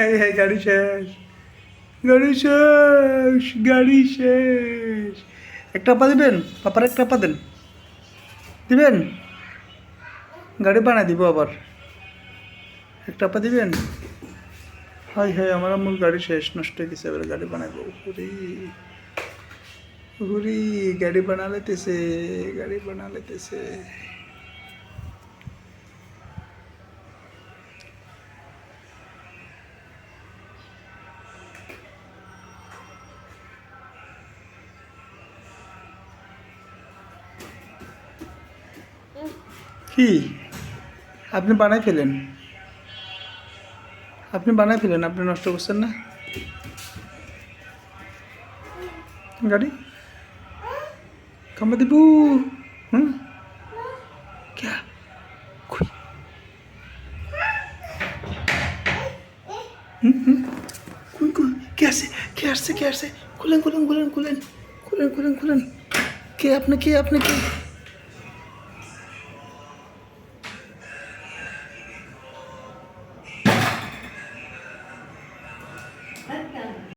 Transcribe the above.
এই গাড়ি শেষ, গাড়ি শেষ, গাড়ি শেষ। একটা পা দিবেন, পাপার একটা পা দেন, দিবেন? গাড়ি বানাই দিব আবার, একটা পা দিবেন? হাই হাই, আমার আম্মুর গাড়ি শেষ, নষ্ট হয়ে গেছে, এবার গাড়ি বানাবো। হুরি হুরি, গাড়ি বানা লেতেছে, গাড়ি বানা লেতেছে। কি আপনি বানাই ফেলেন, আপনি বানাই ফেলেন, আপনি নষ্ট করছেন না গাড়ি। কামা দিব। হুম, क्या कोई कोई कोई कैसे कैसे कैसे खुलें खुलें खुलें खुलें खुलें खुलें खुलें के आपने के